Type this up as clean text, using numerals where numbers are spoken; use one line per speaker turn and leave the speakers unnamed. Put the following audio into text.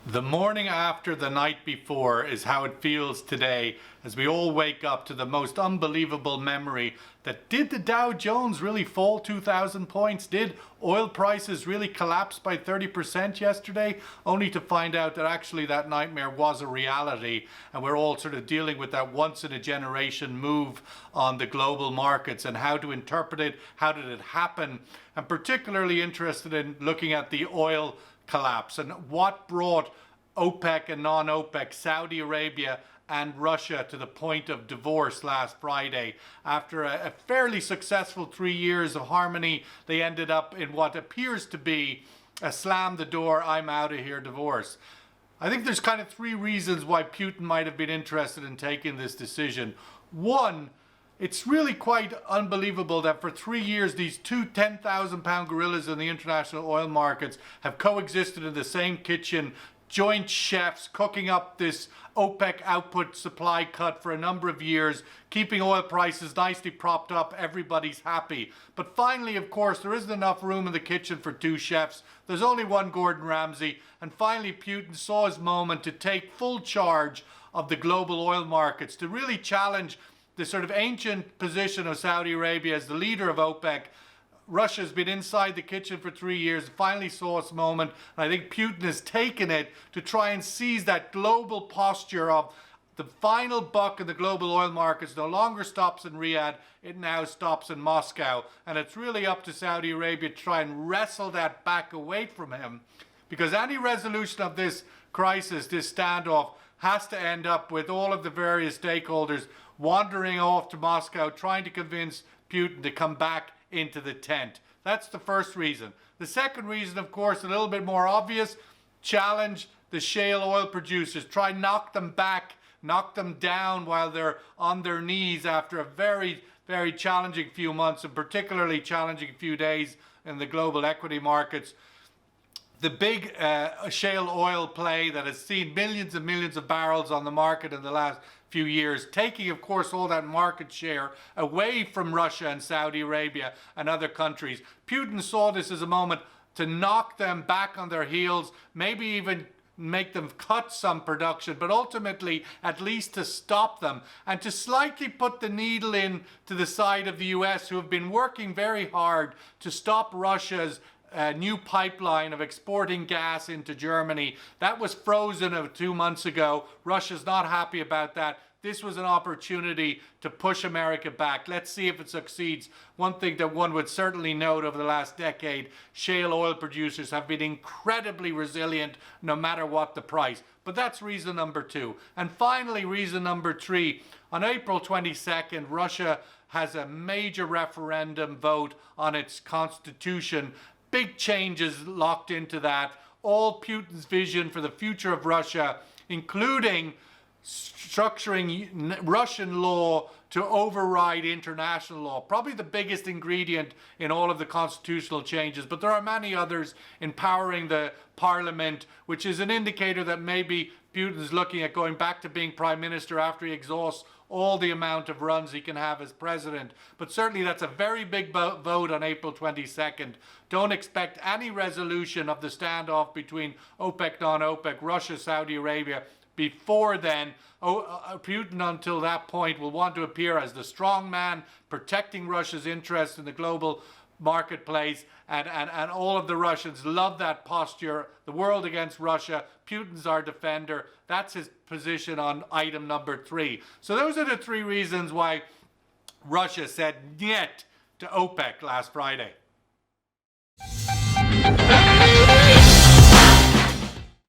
The morning after the night before is how it feels today as we all wake up to the most unbelievable memory that did the Dow Jones really fall 2,000 points? Did oil prices really collapse by 30% yesterday? Only to find out that actually that nightmare was a reality, and we're all sort of dealing with that once in a generation move on the global markets and how to interpret it, how did it happen? I'm particularly interested in looking at the oil collapse and what brought OPEC and Non-OPEC, Saudi Arabia and Russia to the point of divorce last Friday. After a fairly successful 3 years of harmony, they ended up in what appears to be a slam the door, I'm out of here divorce. I think there's kind of three reasons why Putin might have been interested in taking this decision. One, it's really quite unbelievable that for 3 years these two 10,000-pound gorillas in the international oil markets have coexisted in the same kitchen, joint chefs cooking up this OPEC output supply cut for a number of years, keeping oil prices nicely propped up. Everybody's happy. But finally, of course, there isn't enough room in the kitchen for two chefs. There's only one Gordon Ramsay. And finally, Putin saw his moment to take full charge of the global oil markets, to really challenge the sort of ancient position of Saudi Arabia as the leader of OPEC. Russia's been inside the kitchen for 3 years, finally saw its moment, and I think Putin has taken it to try and seize that global posture of the final buck in the global oil markets no longer stops in Riyadh, it now stops in Moscow. And it's really up to Saudi Arabia to try and wrestle that back away from him, because any resolution of this crisis, this standoff, has to end up with all of the various stakeholders wandering off to Moscow, trying to convince Putin to come back into the tent. That's the first reason. The second reason, of course, a little bit more obvious: challenge the shale oil producers. Try knock them back, knock them down while they're on their knees after a very, very challenging few months, and particularly challenging few days in the global equity markets. The big shale oil play that has seen millions and millions of barrels on the market in the last few years, taking, of course, all that market share away from Russia and Saudi Arabia and other countries. Putin saw this as a moment to knock them back on their heels, maybe even make them cut some production, but ultimately at least to stop them and to slightly put the needle in to the side of the US, who have been working very hard to stop Russia's new pipeline of exporting gas into Germany. That was frozen 2 months ago. Russia's not happy about that. This was an opportunity to push America back. Let's see if it succeeds. One thing that one would certainly note over the last decade: shale oil producers have been incredibly resilient no matter what the price. But that's reason number two. And finally, reason number three: on April 22nd, Russia has a major referendum vote on its constitution. Big changes locked into that. All Putin's vision for the future of Russia, including structuring Russian law to override international law. Probably the biggest ingredient in all of the constitutional changes, but there are many others. Empowering the parliament, which is an indicator that maybe Putin's looking at going back to being prime minister after he exhausts all the amount of runs he can have as president. But certainly that's a very big vote on April 22nd. Don't expect any resolution of the standoff between OPEC, non-OPEC, Russia, Saudi Arabia before then. Putin, until that point, will want to appear as the strong man protecting Russia's interests in the global marketplace, and all of the Russians love that posture. The world against Russia. Putin's our defender. That's his position on item number three. So those are the three reasons why Russia said "niet" to OPEC last Friday.